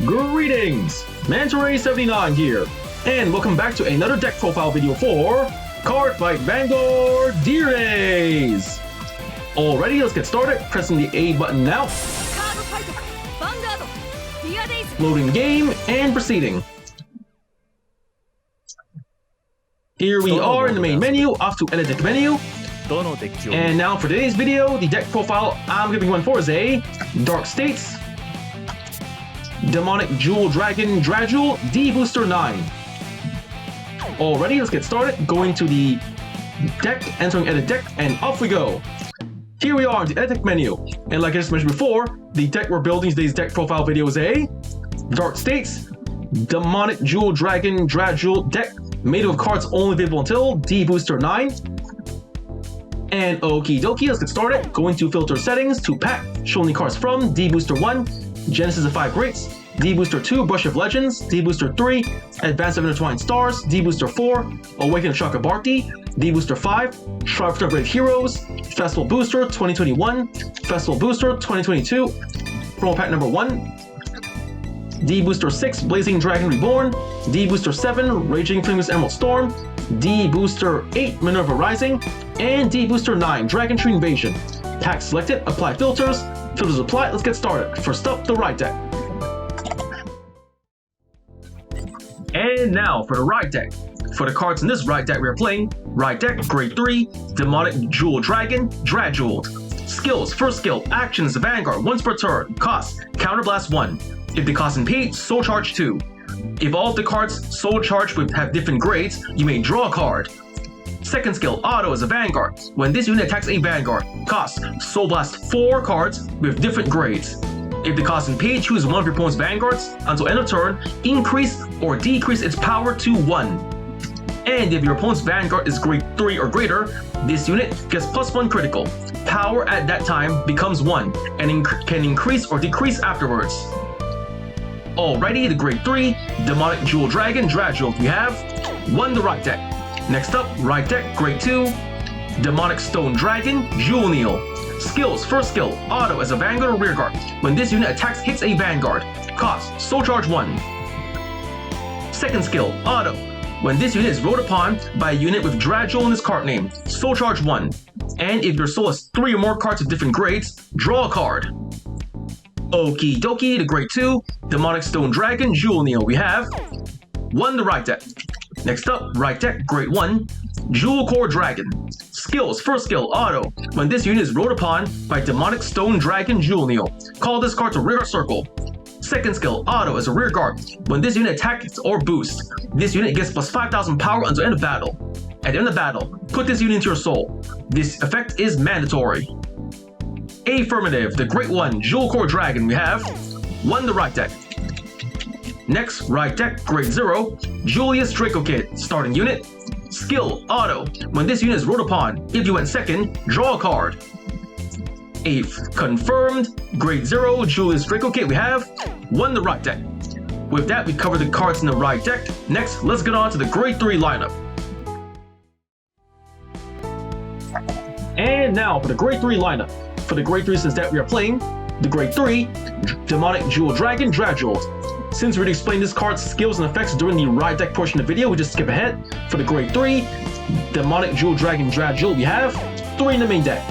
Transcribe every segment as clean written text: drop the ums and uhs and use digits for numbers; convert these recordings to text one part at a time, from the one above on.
Greetings! Mantore79 here, and welcome back to another deck profile video for Cardfight Vanguard D-Rays! Alrighty, let's get started. Pressing the A button now. Loading game and proceeding. Here we are in the main menu, off to edit deck menu. And now for today's video, the deck profile I'm giving one for is a Dark States, Demonic Jewel Dragon Drajeweled D-BT09. Alrighty, let's get started. Going to the deck, entering edit deck, and off we go. Here we are in the edit deck menu. And like I just mentioned before, the deck we're building today's deck profile video is a Dark States, Demonic Jewel Dragon Drajeweled deck made of cards only available until D-BT09. And okie dokie, let's get started. Going to filter settings to pack, show only cards from D-BT1, Genesis of 5 Greats, D-BT2, Brush of Legends, D-BT3, Advance of Intertwined Stars, D-BT4, Awaken of Chakrabarti, D-BT5, Triumph of Great Heroes, Festival Booster 2021, Festival Booster 2022, promo pack number 1, D-BT6, Blazing Dragon Reborn, D-BT7, Raging Flameless Emerald Storm, D-BT8, Minerva Rising, and D-BT9, Dragon Tree Invasion. Pack selected, apply filters. Filters applied, let's get started. First up, the ride deck. And now for the ride deck. For the cards in this ride deck we are playing, ride deck, grade 3, Demonic Jewel Dragon, Drajeweled. Skills, first skill, actions, Vanguard, once per turn, cost, Counterblast 1. If the cost and paid, Soul Charge 2. If all of the cards Soul Charge have different grades, you may draw a card. Second skill, Auto as a Vanguard. When this unit attacks a Vanguard, cost, Soul Blast 4 cards with different grades. If the cost and paid, choose one of your opponent's Vanguards. Until end of turn, increase or decrease its power to 1. And if your opponent's Vanguard is grade 3 or greater, this unit gets +1 critical. Power at that time becomes 1 and can increase or decrease afterwards. Alrighty, the grade 3, Demonic Jewel Dragon Drajeweled. We have 1 the ride deck. Next up, ride deck, grade 2, Demonic Stone Dragon Jewel. Skills, first skill, Auto as a Vanguard or Rearguard. When this unit attacks, hits a Vanguard. Cost, Soul Charge 1. Second skill, Auto. When this unit is rolled upon by a unit with Drajeweled in its card name, Soul Charge 1. And if your soul has 3 or more cards of different grades, draw a card. Okie dokie, the grade 2, Demonic Stone Dragon Jewel. We have 1 the ride deck. Next up, ride deck, grade 1, Jewel Core Dragon. Skills, first skill, Auto. When this unit is rolled upon by Demonic Stone Dragon Jewel, call this card to Rearguard Circle. Second skill, Auto as a Rearguard. When this unit attacks or boosts, this unit gets plus 5,000 power until end of battle. At the end of battle, put this unit into your soul. This effect is mandatory. Affirmative, the Great One, Jewel Core Dragon. We have 1 the ride deck. Next, ride deck, grade 0, Julius Draco Kid, starting unit. Skill, Auto. When this unit is rolled upon, if you went second, draw a card. Confirmed, grade 0, Julius Draco Kid. We have 1 the ride deck. With that, we cover the cards in the ride deck. Next, let's get on to the grade 3 lineup. And now for the grade 3 lineup. For the grade 3 since that we are playing, the grade 3, Demonic Jewel Dragon Drajeweled. Since we already explained this card's skills and effects during the ride deck portion of the video, we just skip ahead. For the grade 3, Demonic Jewel Dragon Drajeweled, we have 3 in the main deck.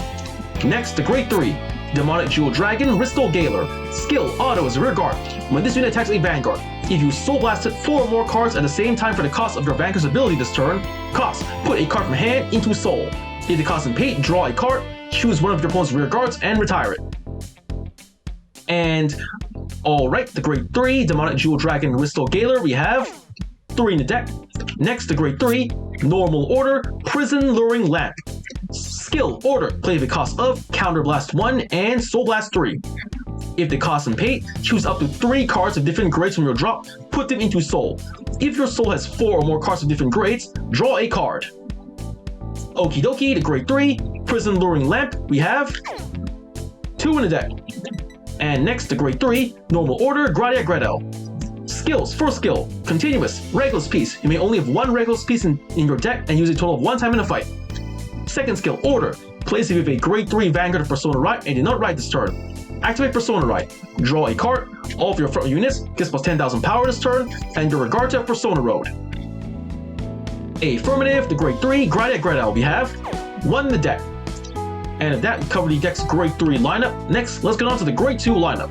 Next, the grade 3, Demonic Jewel Dragon Ristal Galer. Skill, Auto as a Rearguard. When this unit attacks a Vanguard, if you Soul Blasted 4 or more cards at the same time for the cost of your Vanguard's ability this turn, cost, put a card from hand into Soul. If the cost and paid, draw a card, choose one of your opponent's rear guards and retire it. And alright, the grade 3, Demonic Jewel Dragon Ristal Galer, we have 3 in the deck. Next, the grade 3, Normal Order, Prison Luring Lamp. Skill, Order, play the cost of Counterblast 1 and Soul Blast 3. If the cost and paid, choose up to 3 cards of different grades from your drop, put them into Soul. If your Soul has 4 or more cards of different grades, draw a card. Okie dokie, the grade 3, Prison Luring Lamp, we have 2 in the deck. And next, the grade 3, Normal Order, Gradia Gredel. Skills, first skill, Continuous, Regulus Piece. You may only have 1 Regulus Piece in your deck and use a total of 1 time in a fight. Second skill, Order, place it with a grade 3 Vanguard of Persona Right and do not ride this turn. Activate Persona Right, draw a card, All of your front units gets plus 10,000 power this turn, and your regard to Persona Road. Affirmative, the grade 3 Drajeweled we have 1 in the deck. And at that, we cover the deck's grade 3 lineup. Next, let's get on to the grade 2 lineup.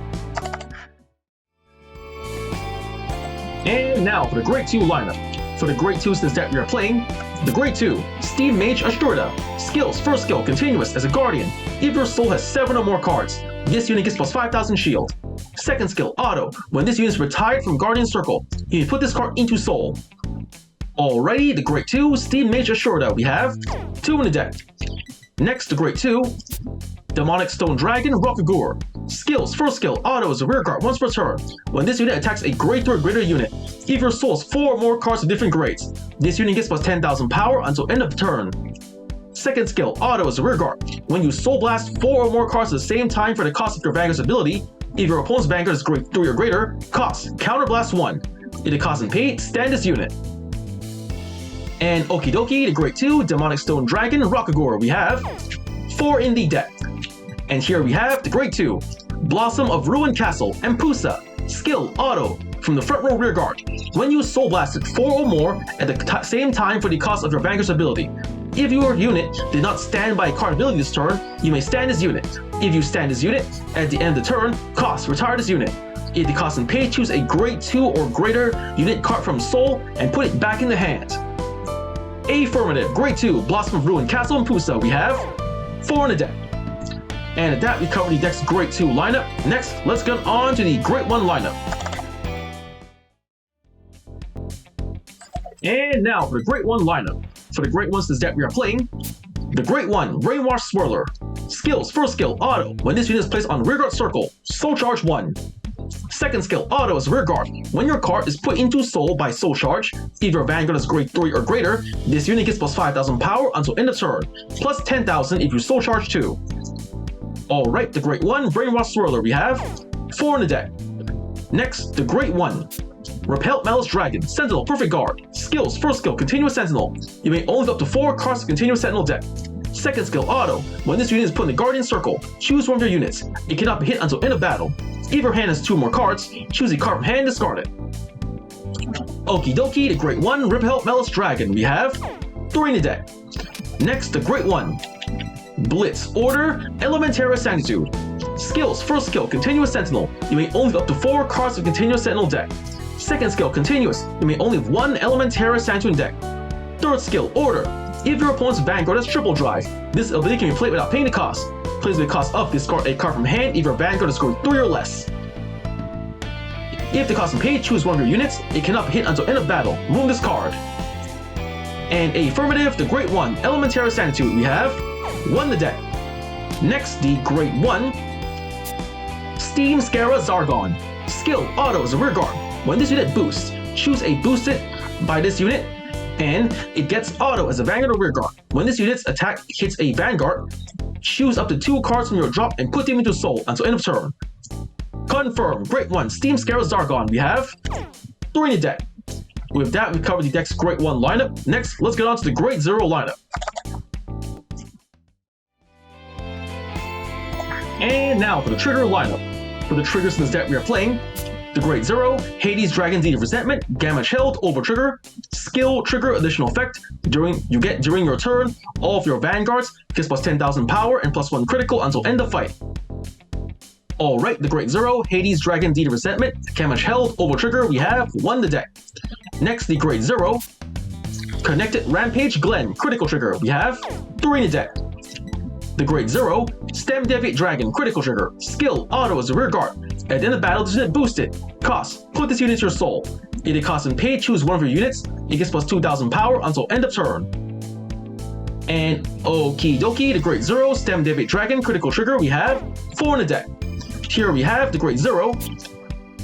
And now for the grade 2 lineup. For the grade 2 since deck we are playing, the grade 2, Steam Mage Ashurda. Skills, first skill, continuous as a guardian. If your soul has 7 or more cards, this unit gets plus 5,000 shield. Second skill, auto. When this unit is retired from Guardian Circle, you can put this card into soul. Alrighty, the grade 2, Steam Mage Ashurda we have 2 in the deck. Next, the grade 2, Demonic Stone Dragon Rokagur. Skills, first skill, auto as a rear guard once per turn. When this unit attacks a grade 3 or greater unit, if your soul has 4 or more cards of different grades, this unit gets plus 10,000 power until end of the turn. Second skill, auto as a rear guard. When you soul blast 4 or more cards at the same time for the cost of your Vanguard's ability, if your opponent's Vanguard is grade 3 or greater, cost, counterblast 1. If it costs and paid, stand this unit. And okie dokie, the grade 2, Demonic Stone Dragon Rokagur we have 4 in the deck. And here we have the grade 2, Blossom of Ruined Castle Empusa. Skill, auto, from the front row rear guard. When you soul blasted 4 or more at the same time for the cost of your Vanguard's ability. If your unit did not stand by a card ability this turn, you may stand this unit. If you stand this unit, at the end of the turn, cost, retire this unit. If the cost and pay, choose a grade 2 or greater unit card from soul and put it back in the hand. Affirmative, grade 2, Blossom of Ruined Castle Empusa we have 4 in the deck. And at that, we cover the deck's grade 2 lineup. Next, let's get on to the grade 1 lineup. And now for the grade 1 lineup. For the grade 1 since deck we are playing, the grade 1, Brainwash Swirler. Skills, first skill, auto. When this unit is placed on rearguard circle, soul charge 1. Second skill, auto as rearguard. When your card is put into soul by soul charge, if your Vanguard is grade 3 or greater, this unit gets plus 5,000 power until end of turn, plus 10,000 if you soul charge 2. Alright, the grade 1, Brainwash Swirler we have 4 in the deck. Next, the grade 1, Repelled Malice Dragon, Sentinel Perfect Guard. Skills, first skill, Continuous Sentinel. You may only have up to 4 cards of Continuous Sentinel deck. Second skill, auto. When this unit is put in the Guardian Circle, choose one of your units. It cannot be hit until end of battle. If your hand has 2 more cards, choose a card from hand and discard it. Okie dokie, the grade 1, Repelled Malice Dragon we have 3 in the deck. Next, the grade 1, Blitz Order Elementary Sanctitude. Skills, first skill, Continuous Sentinel. You may only have up to 4 cards of Continuous Sentinel deck. Second skill, Continuous. You may only have 1 Elementary Sanctitude deck. Third skill, Order. If your opponent's Vanguard has triple drive, this ability can be played without paying the cost. Plays with the cost of discard a card from hand if your Vanguard is grade 3 or less. If the cost is paid, choose one of your units. It cannot be hit until end of battle. Remove this card. And affirmative, the grade 1, Elementary Sanctitude we have 1 in the deck. Next, the grade 1, Steam Scara Zargon. Skill, auto as a rear guard. When this unit boosts, choose a boosted by this unit, and it gets auto as a Vanguard or rear guard. When this unit's attack hits a Vanguard, choose up to 2 cards from your drop and put them into soul until end of turn. Confirm, grade 1, Steam Scara Zargon we have 3 in the deck. With that, we covered the deck's grade 1 lineup. Next, let's get on to the grade 0 lineup. And now for the trigger lineup. For the triggers in this deck we are playing, the grade 0, Hades Dragon Deed of Resentment, Drajeweled over trigger, skill trigger additional effect. During your turn, all of your Vanguards gets plus 10,000 power and plus 1 critical until end of fight. Alright, the grade 0, Hades Dragon Deed of Resentment, Drajeweled over trigger, we have 1 in the deck. Next, the grade 0, Connected Rampage Glen, critical trigger, we have 3 in the deck. The grade 0, Stem Deviate Dragon, critical trigger, skill, auto as a rear guard. At the end of battle, this unit boosted. Cost, put this unit into your soul. If it costs and pay, choose one of your units. It gets plus 2,000 power until end of turn. And okie dokie, the grade 0, Stem Deviate Dragon, critical trigger, we have 4 in the deck. Here we have the grade 0,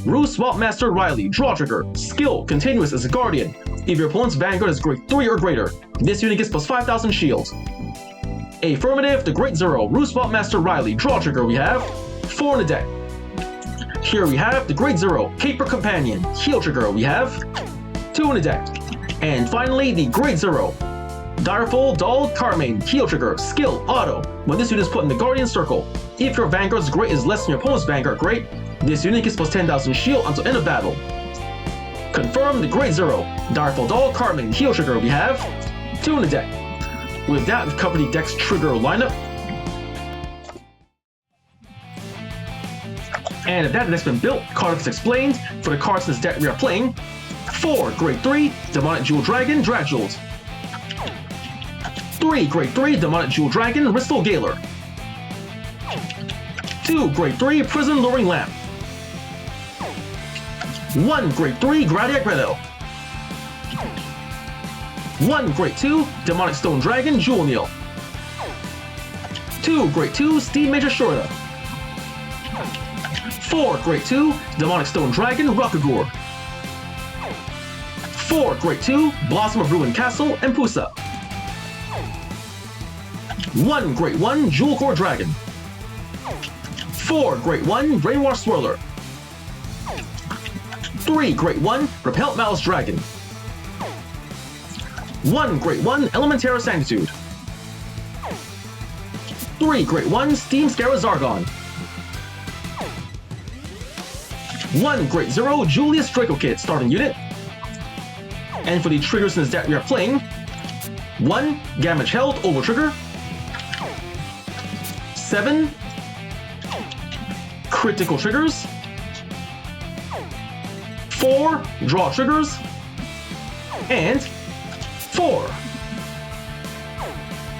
Rue Swap Master Riley, draw trigger, skill, continuous as a guardian. If your opponent's Vanguard is grade 3 or greater, this unit gets plus 5,000 shield. Affirmative, the grade 0, Rue Swap Master Riley, draw trigger, we have 4 in the deck. Here we have the grade 0, Caper Companion, heal trigger, we have 2 in the deck. And finally, the grade 0, Direful Dull Carmine, heal trigger, skill, auto. When this unit is put in the Guardian Circle, if your Vanguard's grade is less than your opponent's Vanguard grade, This unit gets plus 10,000 shield until end of battle. Confirm the Grade 0. Direful Doll, Cartman, heal trigger. We have 2 in the deck. With that, we've covered the deck's trigger lineup. And if that deck's been built, card is explained. For the cards in this deck we are playing, 4 Grade 3, Demonic Jewel Dragon, Drajeweled. 3 Grade 3, Demonic Jewel Dragon, Ristal Galer. 2 Grade 3, Prison Luring Lamp. 1 Grade 3, Gradiac Redo. 1 Grade 2, Demonic Stone Dragon, Jewel Neil. 2 Grade 2, Steam Major Shorta. 4 Grade 2, Demonic Stone Dragon, Rockagore. 4 Grade 2, Blossom of Ruined Castle, Empusa. 1 Grade 1, Jewel Core Dragon. 4 Grade 1, Brainwash Swirler. 3 Grade 1, Repellent Malice Dragon. 1 Grade 1, Elementary Sanctitude. 3 Grade 1, Steam Scarra Zargon. 1 Grade 0, Julius Draco Kid, starting unit. And for the triggers in this deck we are playing, 1 Damage Held, Over Trigger. 7 Critical Triggers. 4 Draw Triggers. And 4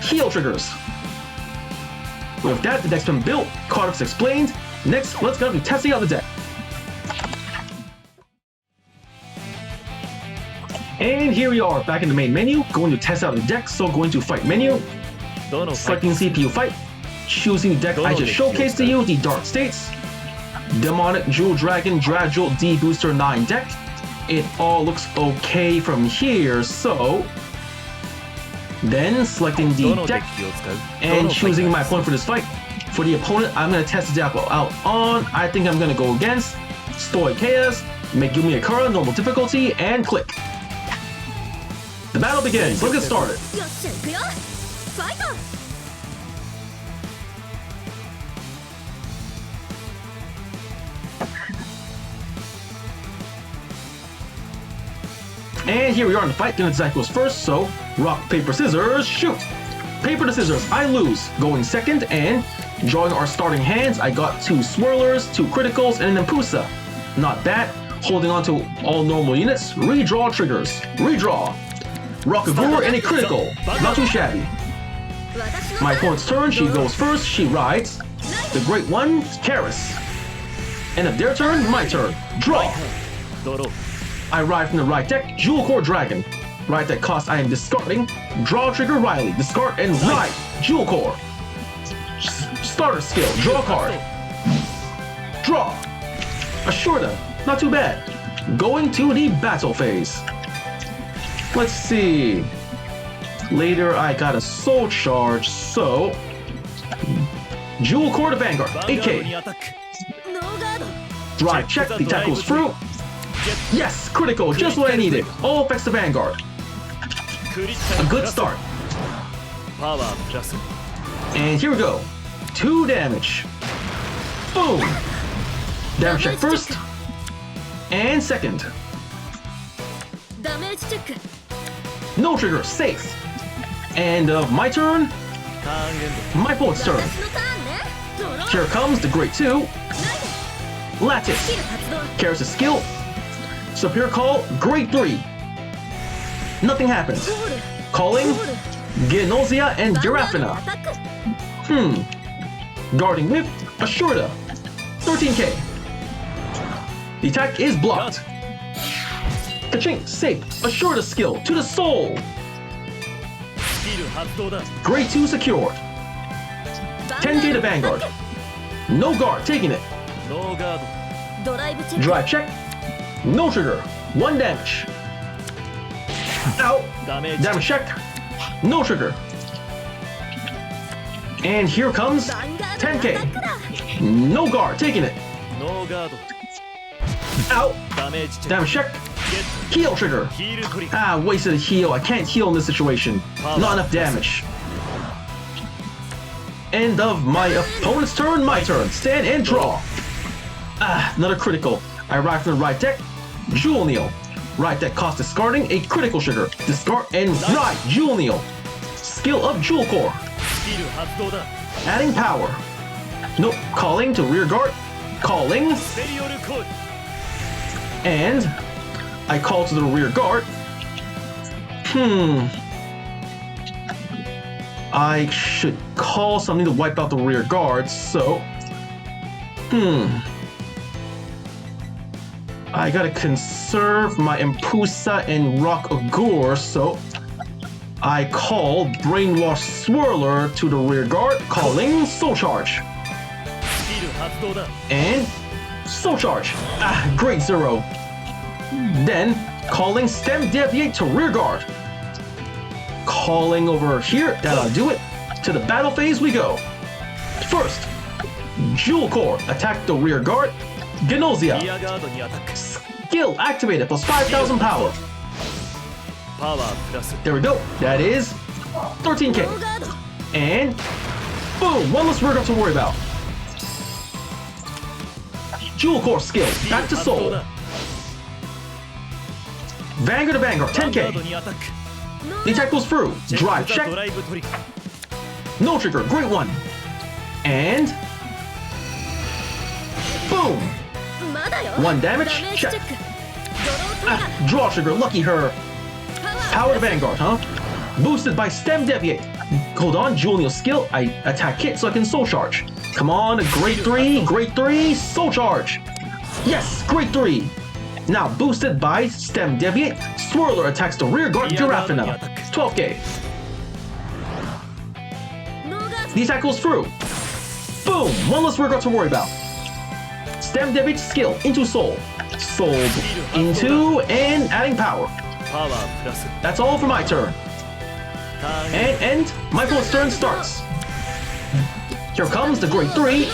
Heal Triggers. With that, the deck's been built, cards explained. Next, let's go to testing out the deck. And here we are, back in the main menu, going to test out the deck, so going to Fight menu, selecting CPU Fight, choosing the deck I just showcased to you, the Dark States, Demonic Jewel Dragon Drajeweled D-BT09 deck. It all looks okay from here, so then selecting the deck and choosing my opponent for this fight. For the opponent, I'm going to test the deck out on, I think I'm going to go against Stoic Chaos, Megumi Akara, normal difficulty, and click. The battle begins. Let's get started. And here we are in the fight. The deck goes first, so rock, paper, scissors, shoot. Paper to scissors, I lose. Going second and drawing our starting hands, I got 2 swirlers, 2 criticals, and an Empusa. Not bad. Holding on to all normal units. Redraw triggers. Redraw. Rockagore and a critical. Not too shabby. My opponent's turn, she goes first, she rides. The Great One, Karis. End of their turn, my turn. Draw. I ride from the right deck, Jewel Core Dragon. Right deck cost I am discarding. Draw trigger Riley, discard and ride. Jewel Core. Starter skill, draw card. Draw. Ashurta, not too bad. Going to the battle phase. Let's see. Later I got a soul charge, so Jewel Core to Vanguard, 8k. Drive check, the attack goes through. Yes, critical, just what I needed. All effects to Vanguard. A good start. And here we go. 2 damage. Boom. Damage check first. And second. No trigger, safe. End of my turn. My opponent's turn. Here comes the Great 2. Lattice. Karis' skill. Superior Call, Great 3. Nothing happens. Calling Geonosia and Garafina. Guarding with Ashurta. 13k. The attack is blocked. Kachink, safe. Ashurta skill to the soul. Great 2 secured. 10k to Vanguard. No guard, taking it. Drive check. No trigger. 1 damage. Out. Damage check. No trigger. And here comes 10k. No guard, taking it. Out. Damage check. Heal trigger. Ah, wasted a heal. I can't heal in this situation. Not enough damage. End of my opponent's turn, my turn. Stand and draw. Another critical. I arrive from the right deck. Jewel Neal. Right deck cost discarding a critical trigger. Discard and right, Jewel Neal. Skill of Jewel Core. Adding power. Nope, calling to rear guard. Calling. And I call to the rear guard. I should call something to wipe out the rear guard, so... I gotta conserve my Impusa and Rock Agur, so... I call Brainwash Swirler to the rear guard, calling Soul Charge. And Soul Charge. Great Zero. Then, calling Stem Deviate to rear guard. Calling over here, that'll do it. To the battle phase we go. First, Jewel Core, attack the rear guard. Genozia. Skill activated, plus 5,000 power. There we go, that is 13k. And boom, one less rear guard to worry about. Jewel Core skill, back to Soul. Vanguard to Vanguard, 10k. The attack goes through. Drive check. No trigger, great one. And boom. 1 damage, check. Draw trigger, lucky her. Power to Vanguard, huh? Boosted by Stem Deviate. Hold on, Jewel Neal skill. I attack hit so I can Soul Charge. Come on, grade 3, Soul Charge. Yes, grade 3. Now boosted by Stem Deviate, Swirler attacks the rear guard Giraffina. 12k. The attack goes through. Boom! One less rear guard to worry about. Stem Deviate skill into Soul. Sold into and adding power. That's all for my turn. And my opponent's turn starts. Here comes the grade 3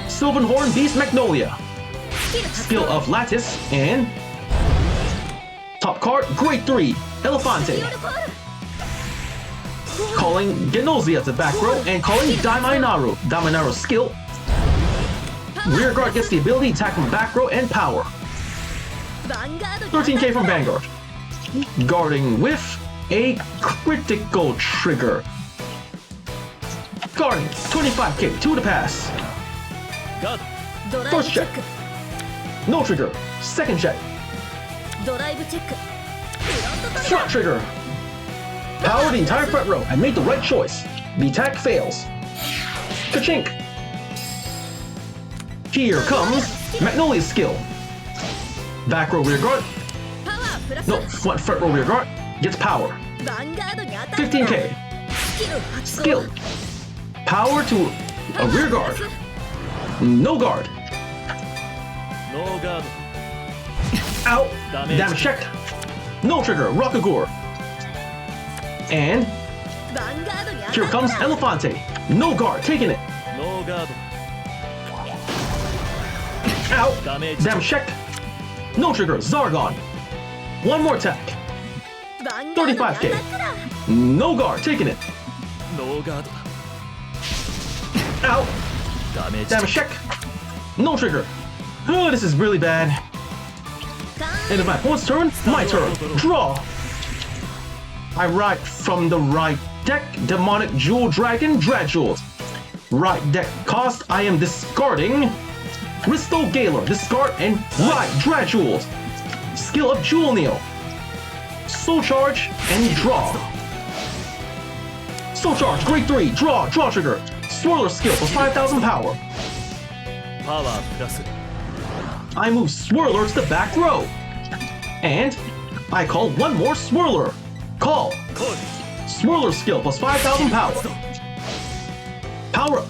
Sylvanhorn Beast Magnolia. Skill of Lattice and top card grade 3 Elefante. Calling Genozia to back row and calling Dainaru. Dainaru skill. Rear guard gets the ability to attack from back row and power. 13k from Vanguard. Guarding with a critical trigger. Guarding 25k, 2 to pass. First check. No trigger. Second check. Front trigger. Power the entire front row. I made the right choice. The attack fails. Ka-chink. Here comes Magnolia's skill. Back row rear guard. No, front row rear guard. Gets power. 15k. Skill. Power to a rear guard. No guard. Out. Damage check. No trigger. Rockagur. And here comes Elefante. No guard. Taking it. Out. Damage check. No trigger. Zargon. One more attack. 35k. No guard. Taking it. Out. Damage check. No trigger. Oh, this is really bad. And if my opponent's turn, my turn. Draw. I write from the right deck, Demonic Jewel Dragon, Drajeweled. Right deck cost, I am discarding Risto Galar, discard and right, Drajeweled. Skill of Jewel Neal. Soul Charge and draw. Soul Charge, grade 3, draw trigger. Swirler skill for 5,000 power. I move Swirler to the back row. And I call one more Swirler. Call. Swirler skill plus 5,000 power. Power up.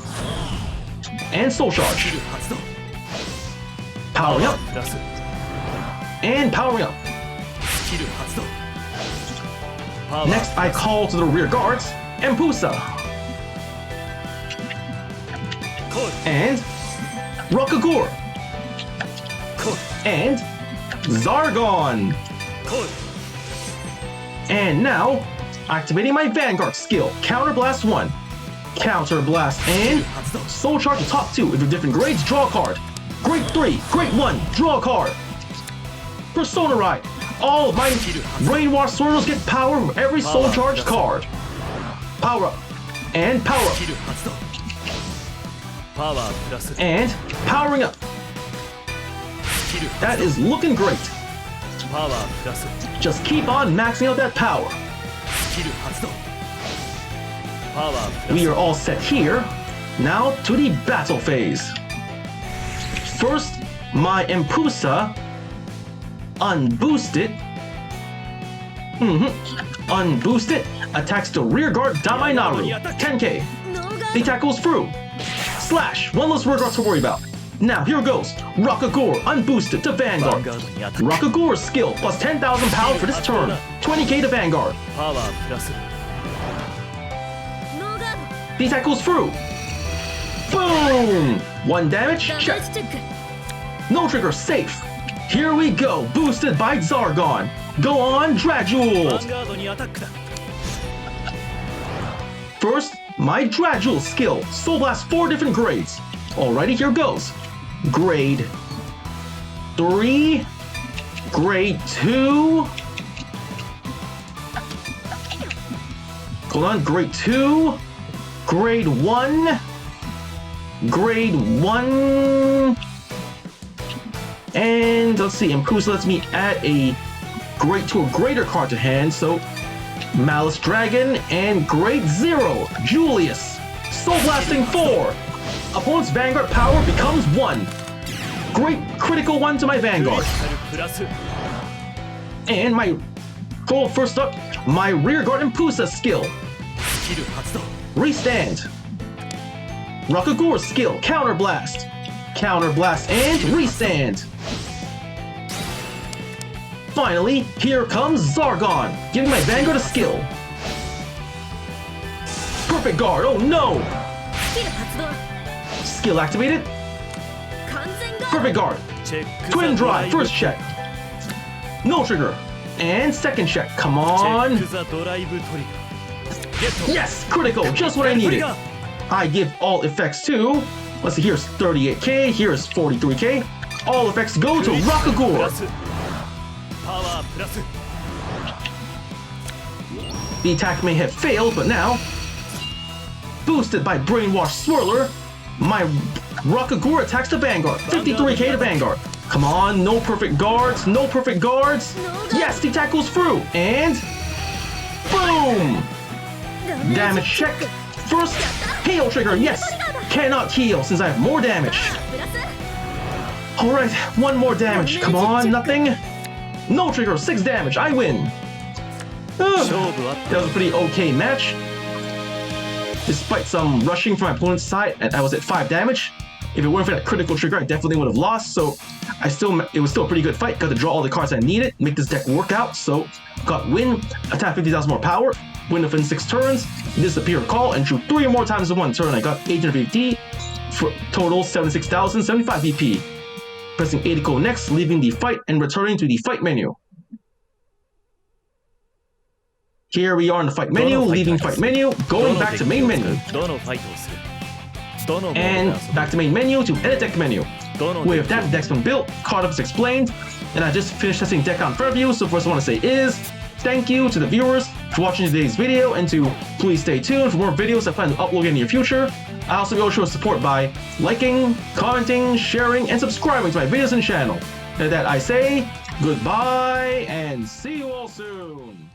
And Soul Charge. Powering up. And powering up. Next, I call to the rear guards, Impusa. And Rockagur. And Zargon. And now, activating my Vanguard skill, Counter Blast 1. Counter Blast and Soul Charge the top 2. If you're different grades, draw a card. Grade 3, Grade 1, draw a card. Persona Ride. All of my Brainwash Swirls get power from every soul charge card. Power up. And power up. And powering up. That is looking great. Just keep on maxing out that power. We are all set here. Now to the battle phase. First, my Impusa unboosted. Unboosted attacks the rear guard Damainaru. 10k. The attack goes through. Slash. One less rear guard to worry about. Now here goes. Rockagore unboosted to Vanguard. Rockagore's skill plus 10,000 power for this turn. 20k to Vanguard. The attack goes through. Boom! 1 damage, check. No trigger, safe. Here we go, boosted by Zargon. Go on, Drajeweled. First, my Drajeweled skill. Soul Blast 4 different grades. Alrighty, here goes. Grade 3, Grade 2. Hold on, Grade 2, Grade 1, Grade 1, and let's see, Impusa lets me add a Grade 2 or greater card to hand, so Malice Dragon and Grade 0, Julius. Soul Blasting 4. Opponent's Vanguard power becomes 1. Great critical 1 to my Vanguard. And my goal first up, my rear guard Impusa skill. Restand. Rockagore's skill, Counter Blast. Counter Blast and restand. Finally, here comes Zargon, giving my Vanguard a skill. Perfect Guard, oh no! Skill activated. Perfect Guard. Twin Drive, first check. No trigger. And second check, come on. Yes, critical, just what I needed. I give all effects to, let's see, here's 38k, here's 43k. All effects go to Rockagore. The attack may have failed, but now, boosted by Brainwash Swirler, my Rockagore attacks the Vanguard. 53k to Vanguard. Come on, no perfect guards, no perfect guards. Yes, the attack goes through, and boom! Damage check. First, heal trigger, yes! Cannot heal since I have more damage. Alright, 1 more damage. Come on, nothing. No trigger, 6 damage, I win. That was a pretty okay match. Despite some rushing from my opponent's side, and I was at 5 damage. If it weren't for that critical trigger, I definitely would have lost, so it was still a pretty good fight. Got to draw all the cards I needed, make this deck work out, so got win, attack 50,000 more power, win within 6 turns, disappear call, and shoot 3 or more times in 1 turn. I got 850 for total 76,075 VP. Pressing A to go next, leaving the fight and returning to the fight menu. Here we are in the fight menu, leaving fight menu, going back to main menu. And back to main menu to edit deck menu. With that, the deck's been built, card up is explained, and I just finished testing deck on front of you, so first I want to say is, thank you to the viewers for watching today's video, and to please stay tuned for more videos I plan to upload in the near future. I also will show support by liking, commenting, sharing, and subscribing to my videos and channel. And with that I say, goodbye, and see you all soon!